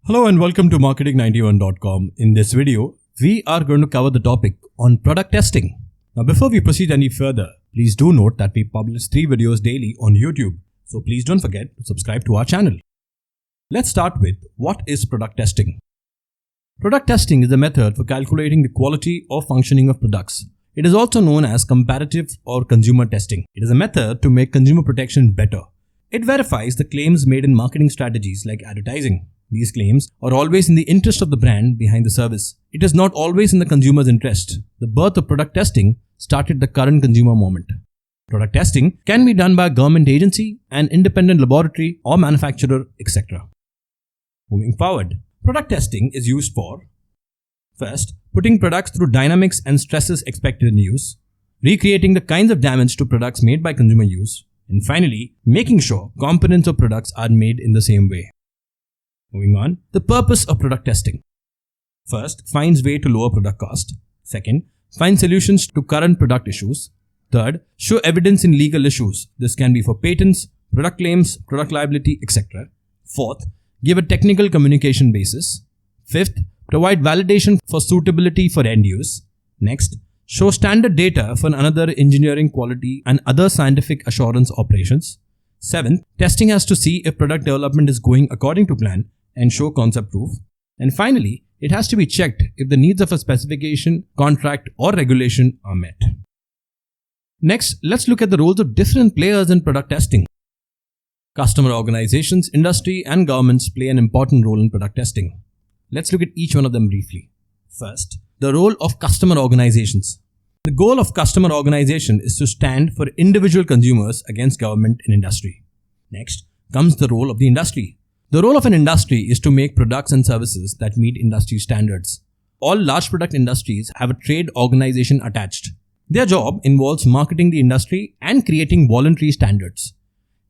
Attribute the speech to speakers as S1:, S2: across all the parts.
S1: Hello and welcome to marketing91.com. In this video, we are going to cover the topic on product testing. Now before we proceed any further, please do note that we publish 3 videos daily on YouTube. So please don't forget to subscribe to our channel. Let's start with what is product testing. Product testing is a method for calculating the quality or functioning of products. It is also known as comparative or consumer testing. It is a method to make consumer protection better. It verifies the claims made in marketing strategies like advertising. These claims are always in the interest of the brand behind the service. It is not always in the consumer's interest. The birth of product testing started the current consumer moment. Product testing can be done by a government agency, an independent laboratory or manufacturer, etc. Moving forward, product testing is used for first, putting products through dynamics and stresses expected in use, recreating the kinds of damage to products made by consumer use, and finally, making sure components of products are made in the same way. Moving on, the purpose of product testing. First, finds way to lower product cost. Second, find solutions to current product issues. Third, show evidence in legal issues. This can be for patents, product claims, product liability, etc. Fourth, give a technical communication basis. Fifth, provide validation for suitability for end use. Next, show standard data for another engineering quality and other scientific assurance operations. Seventh, testing has to see if product development is going according to plan and show concept proof. And finally, it has to be checked if the needs of a specification, contract or regulation are met. Next, let's look at the roles of different players in product testing. Customer organizations, industry and governments play an important role in product testing. Let's look at each one of them briefly. First, the role of customer organizations. The goal of customer organization is to stand for individual consumers against government and industry. Next comes the role of the industry. The role of an industry is to make products and services that meet industry standards. All large product industries have a trade organization attached. Their job involves marketing the industry and creating voluntary standards.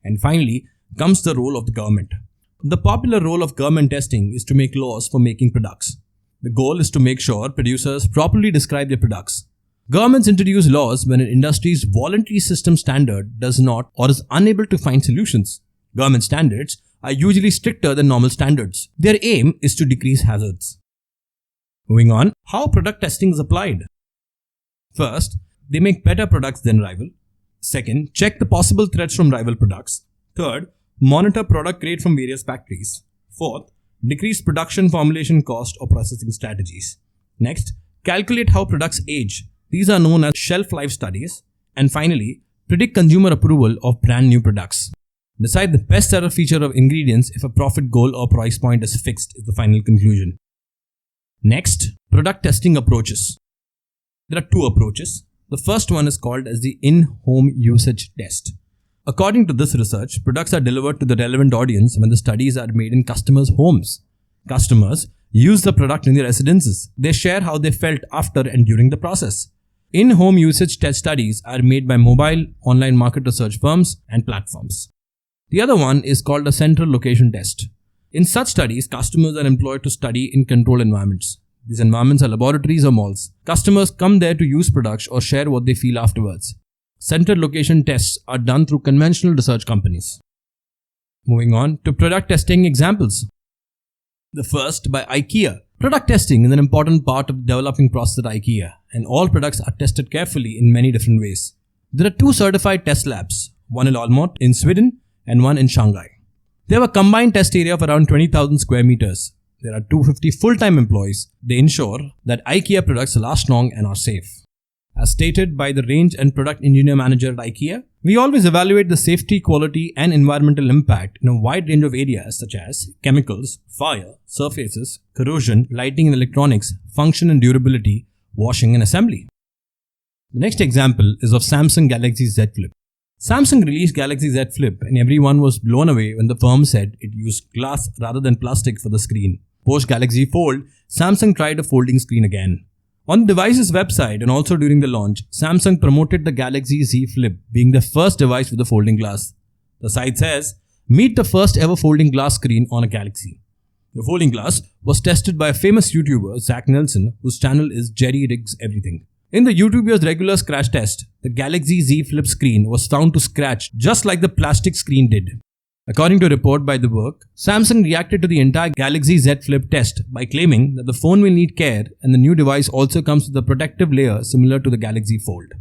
S1: And finally comes the role of the government. The popular role of government testing is to make laws for making products. The goal is to make sure producers properly describe their products. Governments introduce laws when an industry's voluntary system standard does not or is unable to find solutions. Government standards are usually stricter than normal standards. Their aim is to decrease hazards. Moving on, how product testing is applied. First, they make better products than rival. Second, check the possible threats from rival products. Third, monitor product grade from various factories. Fourth, decrease production formulation cost or processing strategies. Next, calculate how products age. These are known as shelf life studies. And finally, predict consumer approval of brand new products. Decide the best seller feature of ingredients if a profit goal or price point is fixed is the final conclusion. Next, product testing approaches. There are 2 approaches. The first one is called as the in-home usage test. According to this research, products are delivered to the relevant audience when the studies are made in customers' homes. Customers use the product in their residences. They share how they felt after and during the process. In-home usage test studies are made by mobile, online market research firms and platforms. The other one is called a central location test. In such studies, customers are employed to study in controlled environments. These environments are laboratories or malls. Customers come there to use products or share what they feel afterwards. Central location tests are done through conventional research companies. Moving on to product testing examples. The first by IKEA. Product testing is an important part of the developing process at IKEA, and all products are tested carefully in many different ways. There are 2 certified test labs, one in Olmot in Sweden and one in Shanghai. They have a combined test area of around 20,000 square meters. There are 250 full-time employees. They ensure that IKEA products last long and are safe. As stated by the range and product engineer manager at IKEA, we always evaluate the safety, quality and environmental impact in a wide range of areas such as chemicals, fire, surfaces, corrosion, lighting and electronics, function and durability, washing and assembly. The next example is of Samsung Galaxy Z Flip. Samsung released Galaxy Z Flip and everyone was blown away when the firm said it used glass rather than plastic for the screen. Post Galaxy Fold, Samsung tried a folding screen again. On the device's website and also during the launch, Samsung promoted the Galaxy Z Flip being the first device with a folding glass. The site says, meet the first ever folding glass screen on a Galaxy. The folding glass was tested by a famous YouTuber, Zach Nelson, whose channel is Jerry Rigs Everything. In the YouTuber's regular scratch test, the Galaxy Z Flip screen was found to scratch just like the plastic screen did. According to a report by The Work, Samsung reacted to the entire Galaxy Z Flip test by claiming that the phone will need care and the new device also comes with a protective layer similar to the Galaxy Fold.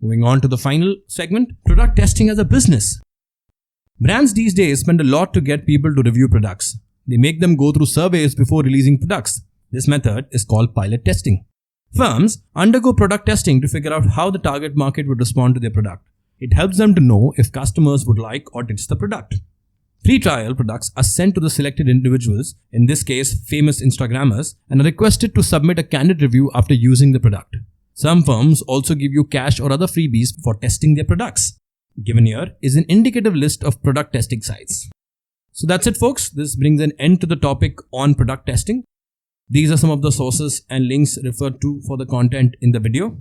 S1: Moving on to the final segment, product testing as a business. Brands these days spend a lot to get people to review products. They make them go through surveys before releasing products. This method is called pilot testing. Firms undergo product testing to figure out how the target market would respond to their product. It helps them to know if customers would like or ditch the product. Free trial products are sent to the selected individuals, in this case famous Instagrammers, and are requested to submit a candid review after using the product. Some firms also give you cash or other freebies for testing their products. Given here is an indicative list of product testing sites. So that's it folks, this brings an end to the topic on product testing. These are some of the sources and links referred to for the content in the video.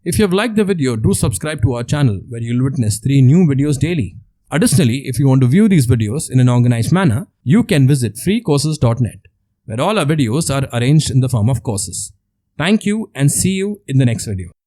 S1: If you have liked the video, do subscribe to our channel where you'll witness 3 new videos daily. Additionally, if you want to view these videos in an organized manner, you can visit freecourses.net, where all our videos are arranged in the form of courses. Thank you and see you in the next video.